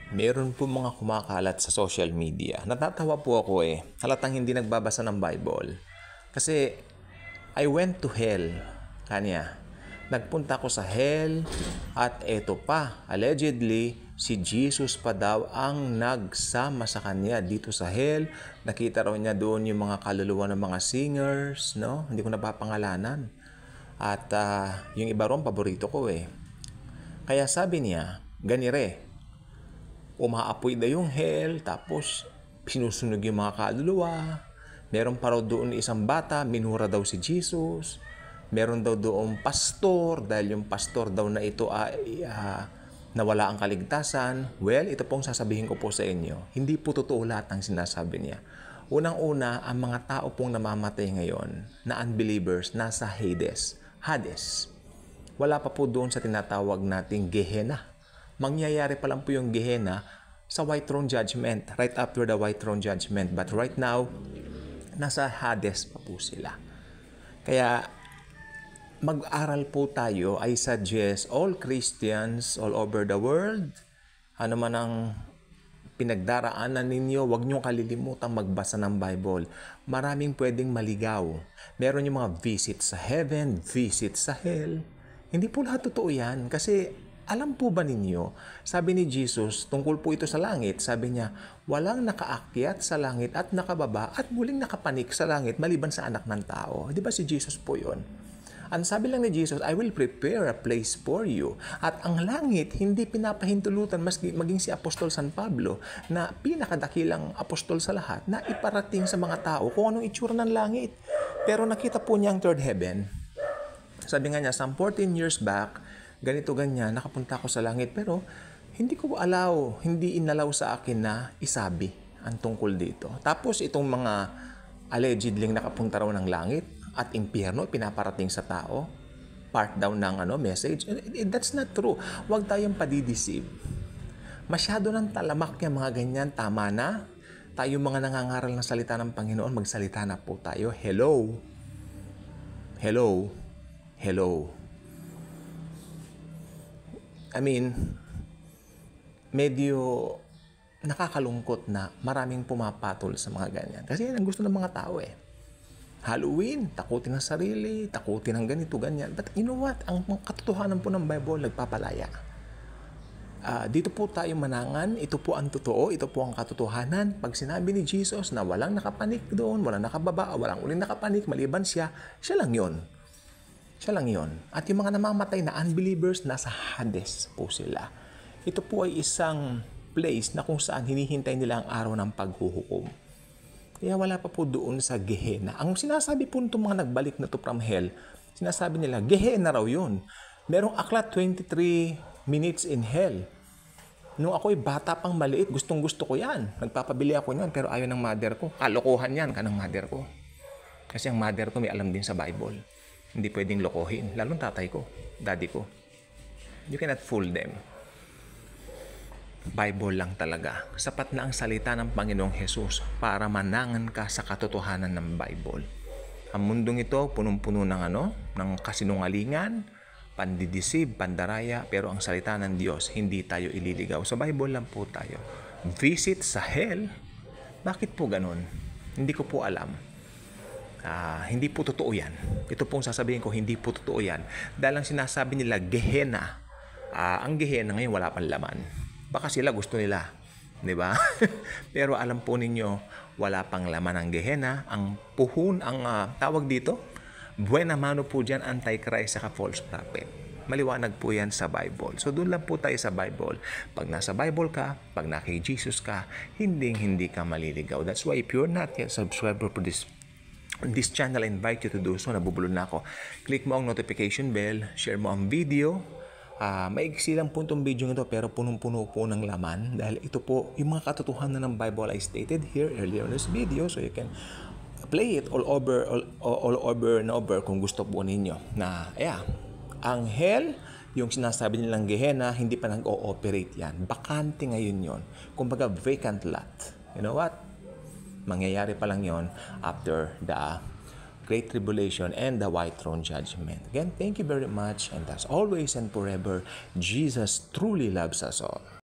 Meron po mga kumakalat sa social media. Natatawa po ako Halatang hindi nagbabasa ng Bible. Kasi I went to hell. Kanya. Nagpunta ako sa hell at eto pa, allegedly, si Jesus pa daw ang nagsama sa kanya dito sa hell. Nakita raw niya doon yung mga kaluluwa ng mga singers, no? Hindi ko napapangalanan. At yung iba ron, paborito ko Kaya sabi niya, ganire, umaapoy daw yung hell, tapos sinusunog yung mga kaluluwa. Meron pa raw doon isang bata, minura daw si Jesus. Meron daw doon pastor, dahil yung pastor daw na ito ay nawala ang kaligtasan. Well, ito pong sasabihin ko po sa inyo. Hindi po totoo lahat ng sinasabi niya. Unang-una, ang mga tao pong namamatay ngayon na unbelievers nasa Hades. Wala pa po doon sa tinatawag nating Gehenna. Mangyayari pa lang po yung Gehenna sa White Throne Judgment, right after the White Throne Judgment. But right now, nasa Hades pa po sila. Kaya mag-aral po tayo. I suggest all Christians all over the world, ano man ang pinagdaraanan ninyo, huwag nyo kalilimutang magbasa ng Bible. Maraming pwedeng maligaw. Meron yung mga visit sa heaven, visit sa hell. Hindi po lahat totoo yan. Kasi alam po ba ninyo, sabi ni Jesus, tungkol po ito sa langit, sabi niya, walang nakaakyat sa langit at nakababa at muling nakapanik sa langit maliban sa anak ng tao. Di ba si Jesus po yun? Ang sabi lang ni Jesus, I will prepare a place for you. At ang langit, hindi pinapahintulutan maging si Apostol San Pablo na pinakadakilang apostol sa lahat na iparating sa mga tao kung anong itsura ng langit. Pero nakita po niya ang third heaven. Sabi nga niya, some 14 years back, ganito ganyan, nakapunta ako sa langit. Pero hindi inalaw sa akin na isabi ang tungkol dito. Tapos itong mga allegedly nakapunta raw ng langit, at impyerno, pinaparating sa tao. Part daw ng message. That's not true. Huwag tayong padideceive. Masyado ng talamak yung mga ganyan. Tama na. Tayo mga nangangaral ng salita ng Panginoon, magsalita na po tayo. Hello. Hello. Hello. I mean, medyo nakakalungkot na maraming pumapatol sa mga ganyan. Kasi yan ang gusto ng mga tao Halloween, takutin ang sarili, takutin ang ganito, ganyan. But you know what? Ang katotohanan po ng Bible, nagpapalaya. Dito po tayo manangan, ito po ang totoo, ito po ang katotohanan. Pag sinabi ni Jesus na walang nakapanik doon, walang nakababa, walang uling nakapanik, maliban siya lang yon. Siya lang yon. At yung mga namamatay na unbelievers, nasa Hades po sila. Ito po ay isang place na kung saan hinihintay nila ang araw ng paghuhukom. Kaya wala pa po doon sa Gehenna. Ang sinasabi po itong mga nagbalik na to from hell, sinasabi nila, Gehenna raw yun. Merong aklat 23 minutes in hell. Nung ako'y bata pang maliit, gustong-gusto ko yan. Nagpapabili ako yan, pero ayaw ng mother ko. Kalokohan yan ka ng mother ko. Kasi ang mother ko may alam din sa Bible. Hindi pwedeng lokohin. Lalong tatay ko, daddy ko. You cannot fool them. Bible lang talaga. Sapat na ang salita ng Panginoong Hesus para manangan ka sa katotohanan ng Bible. Ang mundong ito, punong-puno ng kasinungalingan, pandidisib, pandaraya, pero ang salita ng Diyos, hindi tayo ililigaw. Sa Bible lang po tayo. Visit sa hell? Bakit po ganun? Hindi ko po alam. Hindi po totoo yan. Ito pong sasabihin ko, hindi po totoo yan. Dahil ang sinasabi nila, Gehenna. Ang Gehenna ngayon wala pang laman. Baka sila gusto nila, di ba? Pero alam po ninyo, wala pang laman ang Gehenna. Ang puhon, ang tawag dito, buena mano po dyan, antichrist saka false prophet. Maliwanag po yan sa Bible. So doon lang po tayo sa Bible. Pag nasa Bible ka, pag naki Jesus ka, hindi ka maliligaw. That's why if you're not yet subscriber for this channel, I invite you to do so. Nabubulol na ako. Click mo ang notification bell, share mo ang video. Maigsi lang po itong video nito pero punong-puno po ng laman dahil ito po yung mga katotohanan ng Bible I stated here earlier in this video, so you can play it all over and over kung gusto po ninyo. Ang hell, yung sinasabi nilang Gehenna, hindi pa nag-ooperate yan. Bakante ngayon yon. Kumbaga vacant lot. You know what? Mangyayari pa lang yon after the Great Tribulation and the White Throne Judgment. Again, thank you very much, and as always and forever, Jesus truly loves us all.